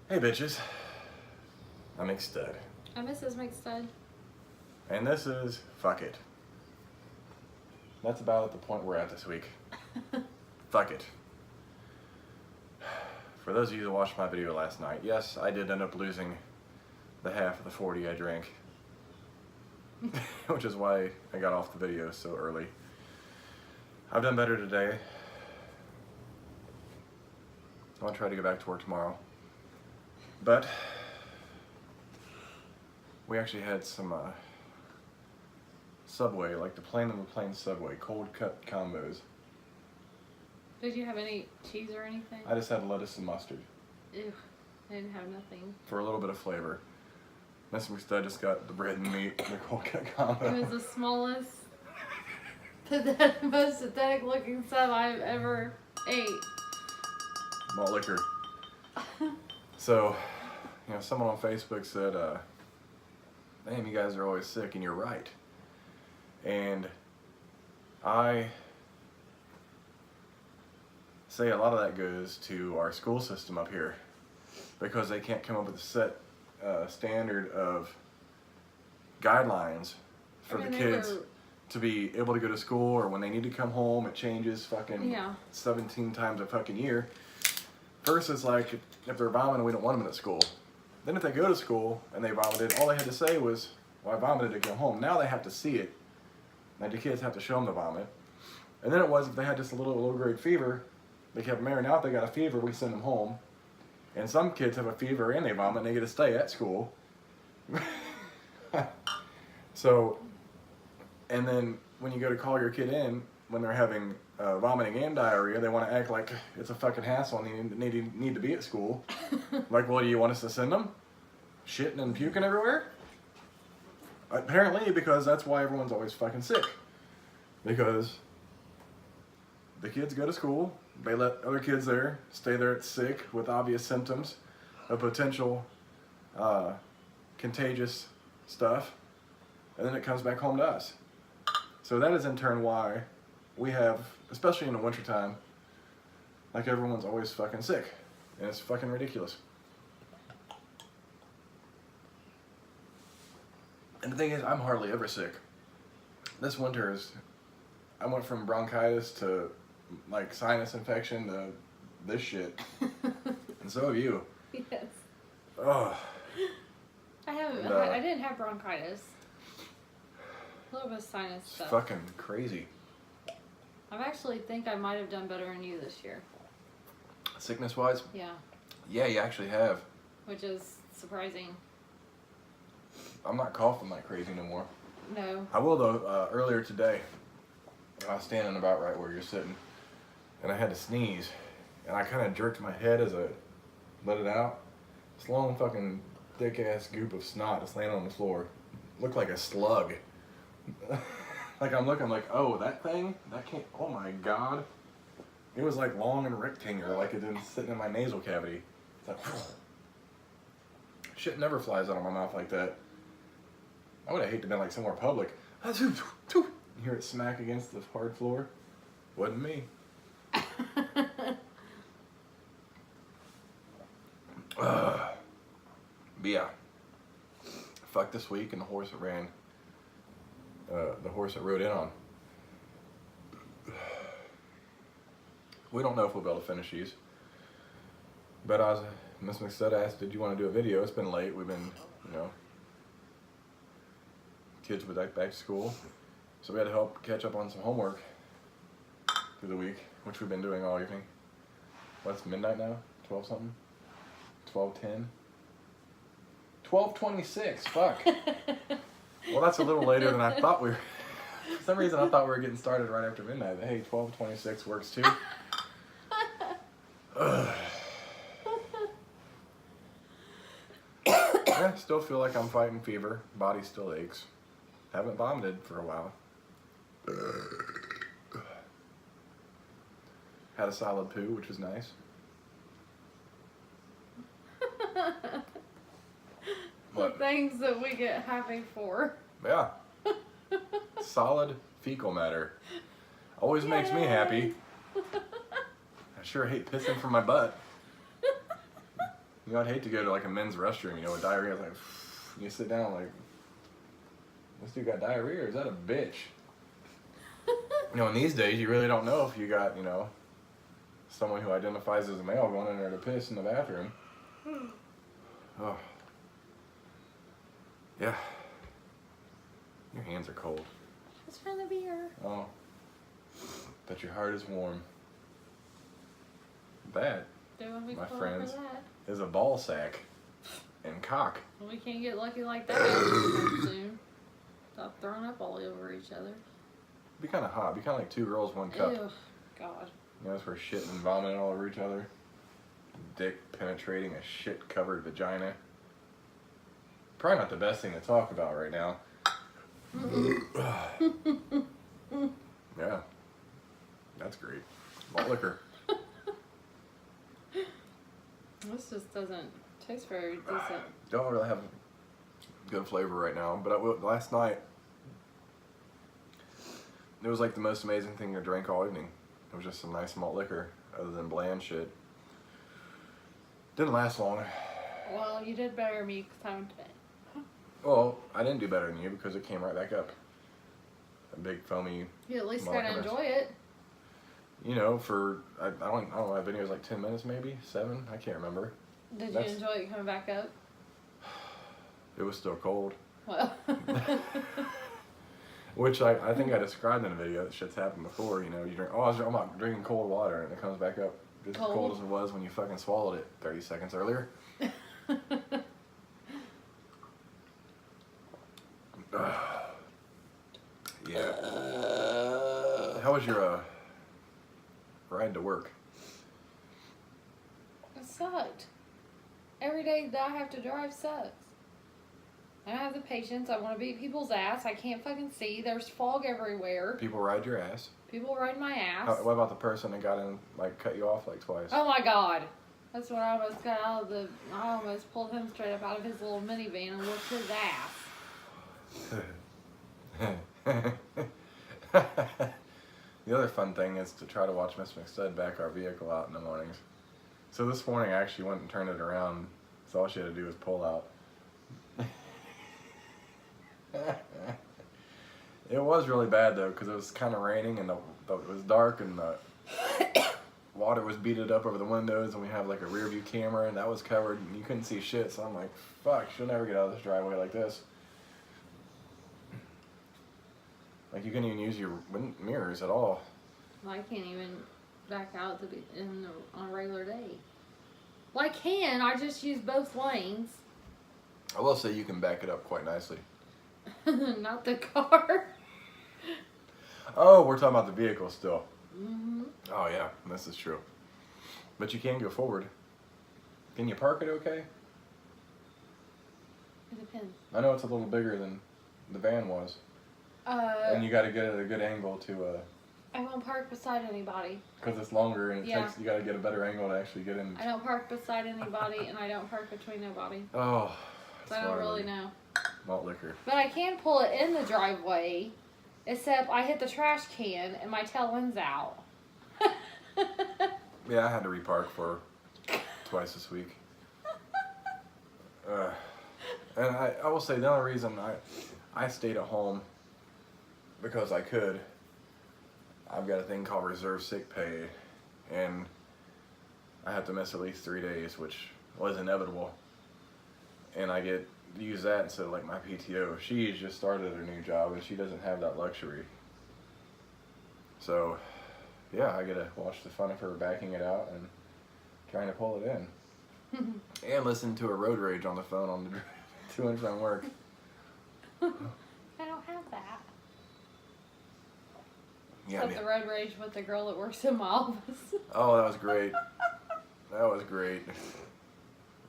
Hey bitches, I'm McStud. I'm Mrs. McStud. And this is Fuck It. That's about at the point we're at this week. Fuck it. For those of you that watched my video last night, yes, I did end up losing the half of the 40 I drank. Which is why I got off the video so early. I've done better today. I'll try to get back to work tomorrow. But we actually had some Subway, like the plain and the plain Subway, cold cut combos. Did you have any cheese or anything? I just had lettuce and mustard. Ew, I didn't have nothing. For a little bit of flavor. Mr. McStud just got the bread and meat, the cold cut combo. It was the smallest, most pathetic looking sub I've ever ate. Malt liquor. So, you know, someone on Facebook said, damn, you guys are always sick, and you're right. And I say a lot of that goes to our school system up here because they can't come up with a set standard of guidelines for the kids to be able to go to school, or when they need to come home, it changes fucking 17 times a fucking year. First, it's like, if they're vomiting, we don't want them at school. Then if they go to school and they vomited, all they had to say was, well, I vomited to go home. Now they have to see it. Now the kids have to show them the vomit. And then it was, if they had just a little low-grade fever, they kept them there. Now if they got a fever, we send them home. And some kids have a fever and they vomit and they get to stay at school. So, and then when you go to call your kid in, when they're having vomiting and diarrhea, they want to act like it's a fucking hassle and they need to be at school. Like, well, do you want us to send them? Shitting and puking everywhere? Apparently, because that's why everyone's always fucking sick. Because the kids go to school, they let other kids there stay there sick with obvious symptoms of potential contagious stuff, and then it comes back home to us. So that is in turn why we have, especially in the wintertime, like everyone's always fucking sick. And it's fucking ridiculous. And the thing is, I'm hardly ever sick. This winter I went from bronchitis to like sinus infection to this shit. And so have you. Yes. Oh. I didn't have bronchitis. A little bit of sinus It's stuff. fucking crazy. I actually think I might have done better than you this year. Sickness-wise? Yeah. Yeah, you actually have. Which is surprising. I'm not coughing like crazy no more. No. I will though, earlier today, I was standing about right where you're sitting, and I had to sneeze, and I kind of jerked my head as I let it out. This long fucking thick-ass goop of snot just laying on the floor. Looked like a slug. Like I'm like, oh, that thing? That can't, oh my god. It was like long and rectangular, like it didn't sit in my nasal cavity. It's like, shit never flies out of my mouth like that. I would have hated to be like somewhere public. You hear it smack against the hard floor. Wasn't me. But yeah. Fuck this week and the horse that ran. The horse that rode in on. We don't know if we'll be able to finish these. But Miss McStud asked, did you want to do a video? It's been late. We've been, you know, kids were back to school. So we had to help catch up on some homework through the week, which we've been doing all evening. What's midnight now? 12 something? 12:10? 12:26, fuck. Well, that's a little later than I thought we were. For some reason, I thought we were getting started right after midnight. Hey, 12:26 works too. Yeah, still feel like I'm fighting fever. Body still aches. Haven't vomited for a while. Had a solid poo, which was nice. The things that we get happy for. Yeah. Solid fecal matter. Always makes me happy. I sure hate pissing from my butt. You know, I'd hate to go to like a men's restroom, you know, with diarrhea. Like, you sit down like, this dude got diarrhea, or is that a bitch? You know, in these days, you really don't know if you got, you know, someone who identifies as a male going in there to piss in the bathroom. Oh. Yeah. Your hands are cold. It's from the beer. Oh. But your heart is warm. That, my friends, is a ball sack and cock. Well, we can't get lucky like that soon. Stop throwing up all over each other. Be kind of hot. Be kind of like 2 girls, 1 cup. Ew, God. You know, it's where shitting and vomiting all over each other. Dick penetrating a shit-covered vagina. Probably not the best thing to talk about right now. Yeah. That's great. Malt liquor. This just doesn't taste very decent. Don't really have good flavor right now, but last night, it was like the most amazing thing I drank all evening. It was just some nice malt liquor, other than bland shit. Didn't last long. Well, you did better than me because I went to bed. Well, I didn't do better than you because it came right back up. A big foamy. You at least gotta enjoy it. You know, for I don't know. I've been here like 10 minutes, maybe 7. I can't remember. Did you enjoy it coming back up? It was still cold. Well. Which I think I described in a video. That shit's happened before. You know, you drink. Oh, I'm not drinking cold water, and it comes back up just as cold as it was when you fucking swallowed it 30 seconds earlier. Yeah. How was your ride to work? It sucked. Every day that I have to drive sucks. I don't have the patience. I want to beat people's ass. I can't fucking see. There's fog everywhere. People ride your ass. People ride my ass. What about the person that got in, like, cut you off like twice? Oh my God. That's what I almost got out of the. I almost pulled him straight up out of his little minivan and whooped his ass. The other fun thing is to try to watch Miss McStud back our vehicle out in the mornings. So this morning I actually went and turned it around, so all she had to do was pull out. It was really bad though, because it was kind of raining and it was dark and the water was beaded up over the windows, and we have like a rear view camera and that was covered and you couldn't see shit, so I'm like, fuck, she'll never get out of this driveway like this. Like, you couldn't even use your mirrors at all. Well, I can't even back out on a regular day. Well, I can. I just use both lanes. I will say you can back it up quite nicely. Not the car. Oh, we're talking about the vehicle still. Mm-hmm. Oh, yeah. This is true. But you can go forward. Can you park it okay? It depends. I know it's a little bigger than the van was. And you got to get it at a good angle to. I won't park beside anybody. Because it's longer and it takes. You got to get a better angle to actually get in. I don't park beside anybody, and I don't park between nobody. Oh. So I don't really know. Malt liquor. But I can pull it in the driveway, except I hit the trash can and my tail ends out. Yeah, I had to repark for twice this week. And I will say the only reason I stayed at home because I could. I've got a thing called reserve sick pay, and I have to miss at least 3 days, which was inevitable. And I get to use that instead of like my PTO. She's just started her new job and she doesn't have that luxury. So, yeah, I get to watch the fun of her backing it out and trying to pull it in. And listen to her road rage on the phone on the drive to and from work. I don't have that. Yeah, Except the road rage with the girl that works in my office. Oh, that was great. That was great.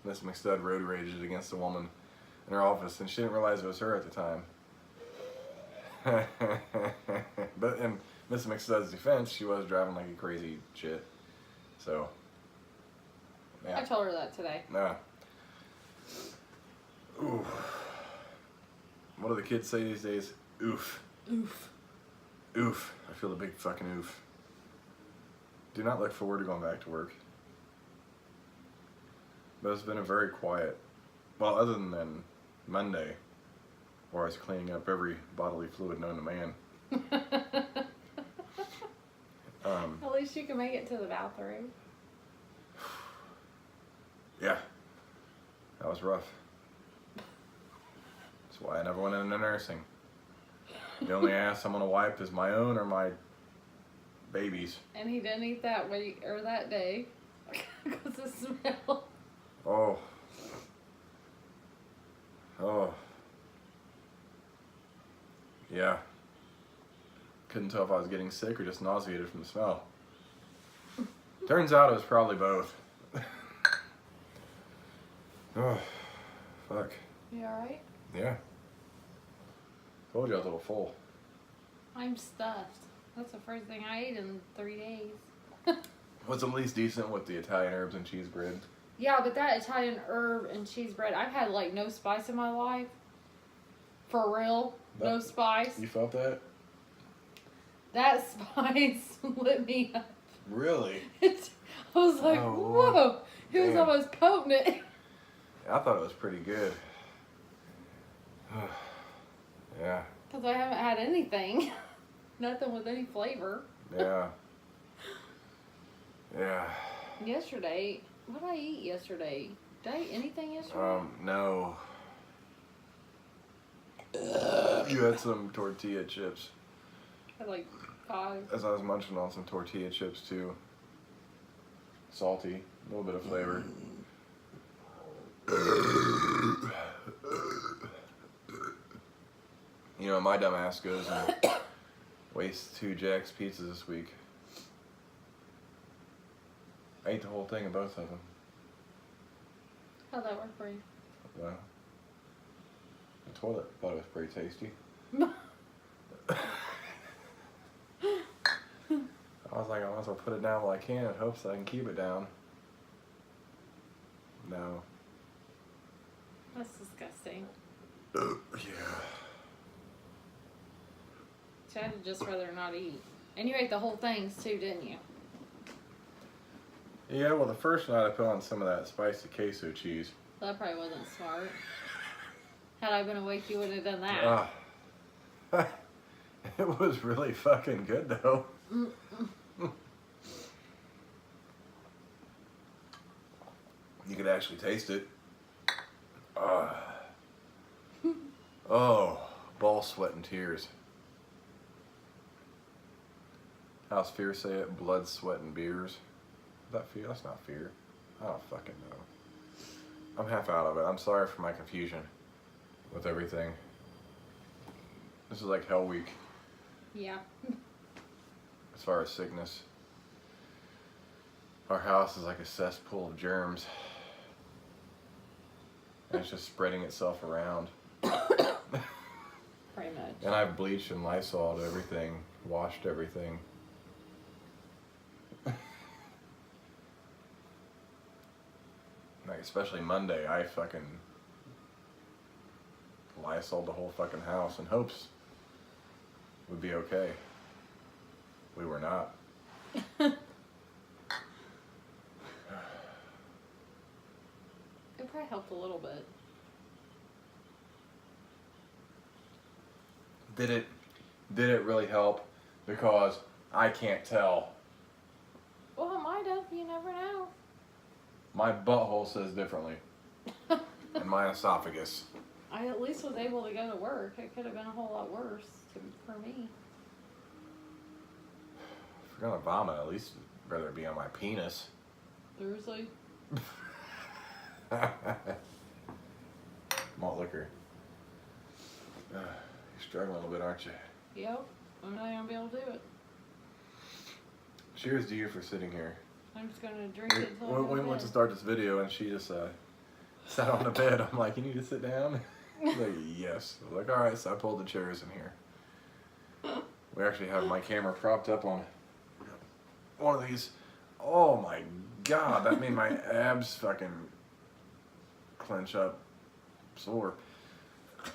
Miss McStud road rages against a woman in her office, and she didn't realize it was her at the time. But in Miss McStud's defense, she was driving like a crazy shit. So, yeah. I told her that today. Nah. Oof. What do the kids say these days? Oof. Oof. Oof. I feel a big fucking oof. Do not look forward to going back to work. But it's been a very quiet, well, other than Monday, where I was cleaning up every bodily fluid known to man. At least you can make it to the bathroom. Yeah, that was rough. That's why I never went into nursing. The only ass I'm gonna wipe is my own or my baby's. And he didn't eat that week or that day because of smell. Oh. Oh. Yeah. Couldn't tell if I was getting sick or just nauseated from the smell. Turns out it was probably both. Oh, fuck. You alright? Yeah. Told you I was a little full. I'm stuffed. That's the first thing I ate in 3 days. What's at least decent with the Italian herbs and cheese bread? Yeah, but that Italian herb and cheese bread, I've had like no spice in my life. For real. No spice. You felt that? That spice lit me up. Really? I was like, Oh, whoa. It was damn. almost potent. I thought it was pretty good. Yeah. Because I haven't had anything. Nothing with any flavor. Yeah. Yeah. Yesterday, what did I eat yesterday? Did I eat anything yesterday? No. You had some tortilla chips. I had like 5. As I was munching on some tortilla chips too. Salty, a little bit of flavor. You know, my dumb ass goes and wastes 2 Jack's pizzas this week. I ate the whole thing of both of them. How'd that work for you? Well, the toilet thought it was pretty tasty. I was like, I might as well put it down while I can in hopes that I can keep it down. No. That's disgusting. Yeah. So I'd just rather not eat. And you ate the whole things too, didn't you? Yeah, well, the first night I put on some of that spicy queso cheese. Well, that probably wasn't smart. Had I been awake, you wouldn't have done that. It was really fucking good, though. You could actually taste it. Oh, ball sweat and tears. How's fear say it? Blood, sweat, and beers. Is that fear? That's not fear. I don't fucking know. I'm half out of it. I'm sorry for my confusion with everything. This is like hell week Yeah. as far as sickness. Our house is like a cesspool of germs. And it's just spreading itself around. Pretty much. And I've bleached and Lysol'd everything, washed everything. Like, especially Monday, I fucking Lysol'd the whole fucking house in hopes we'd be okay. We were not. It probably helped a little bit. Did it really help? Because I can't tell. Well, it might have. You never know. My butthole says differently. And my esophagus. I at least was able to go to work. It could have been a whole lot worse for me. If you're gonna vomit, at least rather it be on my penis. Seriously? Malt liquor. You're struggling a little bit, aren't you? Yep. I'm not gonna be able to do it. Cheers to you for sitting here. I'm just gonna drink it until I We go went to bed. start this video and she just sat on the bed. I'm like, you need to sit down? She's like, yes. I was like, alright, so I pulled the chairs in here. We actually have my camera propped up on one of these. Oh my god, that made my abs fucking clench up sore.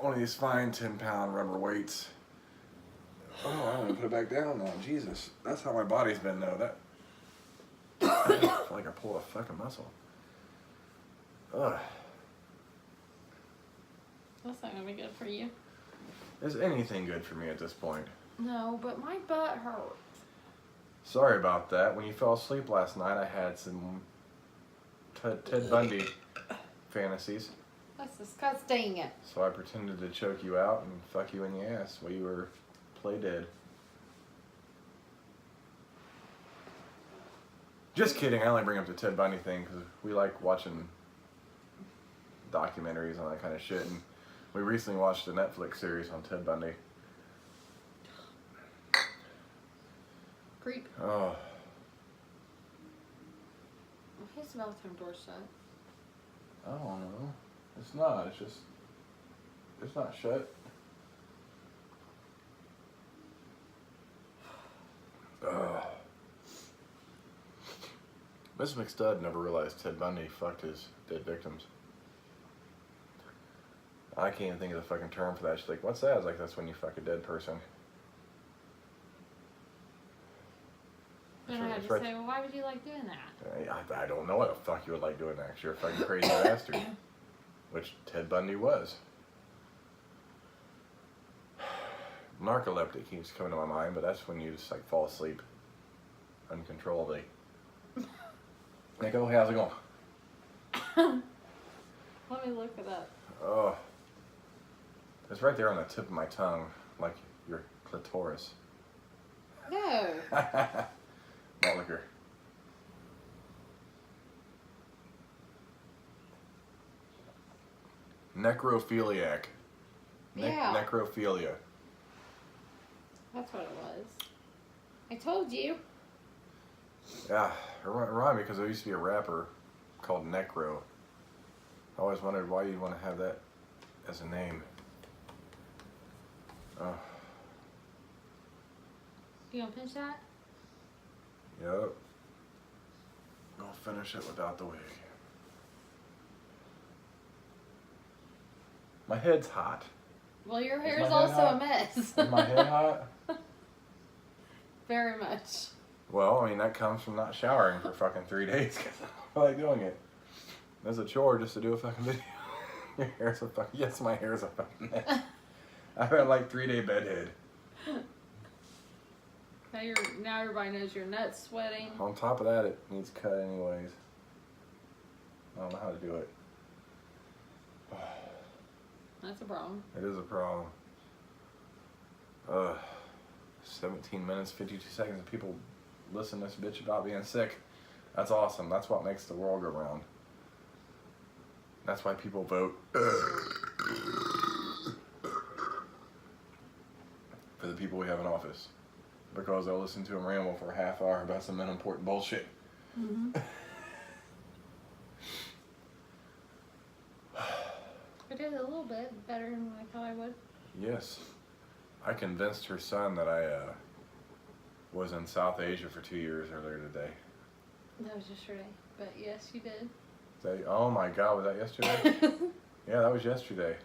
One of these fine 10-pound rubber weights. Oh, I'm gonna put it back down now. Jesus. That's how my body's been though. That I feel like I pulled a fucking muscle. Ugh. That's not gonna be good for you. Is anything good for me at this point? No, but my butt hurts. Sorry about that. When you fell asleep last night, I had some Ted Bundy fantasies. That's disgusting. So I pretended to choke you out and fuck you in the ass while you were play dead. Just kidding. I only bring up the Ted Bundy thing because we like watching documentaries and that kind of shit. And we recently watched a Netflix series on Ted Bundy. Creep. Oh. His bathroom door shut. I don't know. It's not. It's just. It's not shut. Ugh. Miss McStud never realized Ted Bundy fucked his dead victims. I can't even think of the fucking term for that. She's like, what's that? I was like, that's when you fuck a dead person. And I had to say, well, why would you like doing that? I don't know what the fuck you would like doing that. 'Cause you're a fucking crazy bastard. Which Ted Bundy was. Narcoleptic keeps coming to my mind, but that's when you just like fall asleep uncontrollably. Like, oh, hey, how's it going? Let me look it up. Oh. It's right there on the tip of my tongue, like your clitoris. No. Malt liquor. Necrophiliac. Yeah. Necrophilia. That's what it was. I told you. Yeah, it reminded me because there used to be a rapper called Necro. I always wondered why you'd want to have that as a name. Oh. You gonna finish that? Yep. I'll finish it without the wig. My head's hot. Well, your Is hair my is head also hot? a mess. Is my head hot? Very much. Well, I mean, that comes from not showering for fucking 3 days because I don't like doing it. It's a chore just to do a fucking video. Your hair's a fucking... Yes, my hair's a fucking mess. I've had like 3-day bedhead. Now everybody knows your nuts sweating. On top of that, it needs cut anyways. I don't know how to do it. That's a problem. It is a problem. 17 minutes, 52 seconds, and people listen to this bitch about being sick. That's awesome. That's what makes the world go round. That's why people vote for the people we have in office. Because they'll listen to them ramble for a half hour about some unimportant bullshit. Mm-hmm. I did a little bit better than I thought I would. Yes. I convinced her son that I was in South Asia for 2 years earlier today. That was yesterday, but yes, you did. Oh my God, was that yesterday? Yeah, that was yesterday.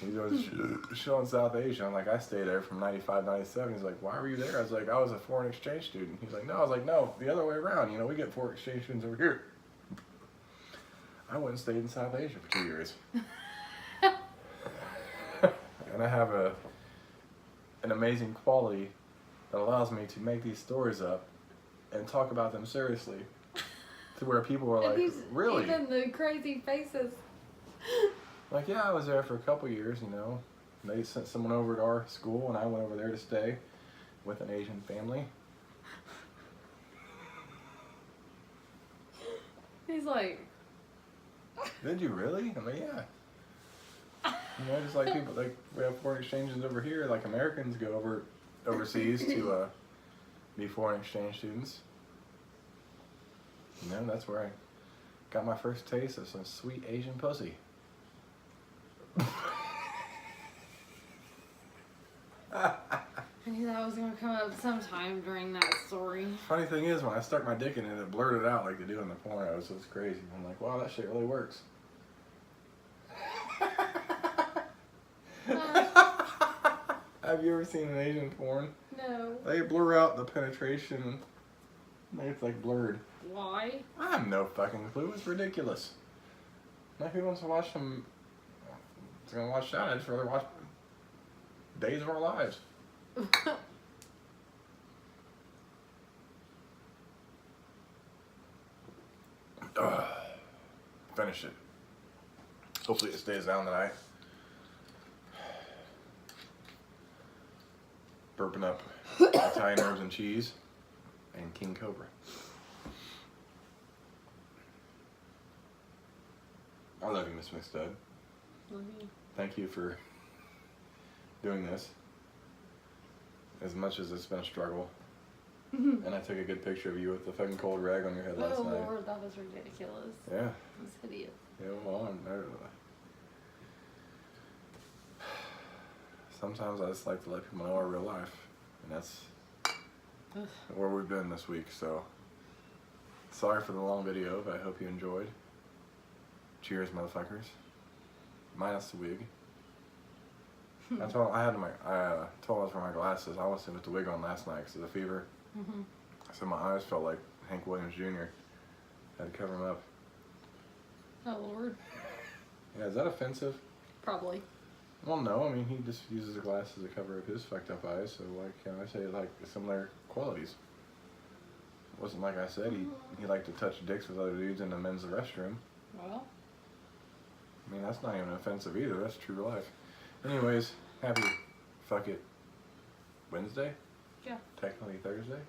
He was showing South Asia. I'm like, I stayed there from 95, 97. He's like, why were you there? I was like, I was a foreign exchange student. He's like, no. I was like, no, the other way around. You know, we get foreign exchange students over here. I went and stayed in South Asia for 2 years. And I have an amazing quality that allows me to make these stories up and talk about them seriously. To where people are like, really? Even the crazy faces. Like, yeah, I was there for a couple years, you know. They sent someone over to our school, and I went over there to stay with an Asian family. He's like... Did you really? I'm like, yeah. You know, just like people, like, we have foreign exchanges over here, like Americans go overseas to be foreign exchange students. You know, that's where I got my first taste of some sweet Asian pussy. I knew that was going to come up sometime during that story. Funny thing is, when I stuck my dick in it, it blurted out like they do in the pornos. So it's crazy. I'm like, wow, that shit really works. Have you ever seen an Asian porn? No. They blur out the penetration. It's like blurred. Why? I have no fucking clue. It's ridiculous. Now who wants to watch some? It's gonna watch that. I'd just rather watch Days of Our Lives. Finish it. Hopefully it stays down tonight. Burping up Italian herbs and cheese and King Cobra. I love you, Miss McStud. Love you. Thank you for doing this. As much as it's been a struggle. And I took a good picture of you with the fucking cold rag on your head last Oh night. Lord, that was ridiculous. Yeah. It was hideous. Yeah, well, sometimes I just like to let people know our real life. And that's where we've been this week, so sorry for the long video, but I hope you enjoyed. Cheers, motherfuckers. Minus the wig. I told I was for my glasses. I was with the wig on last night because of the fever. So my eyes felt like Hank Williams Jr. Had to cover them up. Oh Lord. Yeah, is that offensive? Probably. Well, no. I mean, he just uses the glasses to cover up his fucked up eyes. So, like, can I say like similar qualities? It wasn't like I said he liked to touch dicks with other dudes in the men's restroom. Well. I mean, that's not even offensive either. That's true life. Anyways, happy fuck it Wednesday? Yeah. Technically Thursday.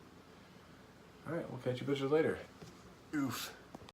Alright, we'll catch you bitches later. Oof.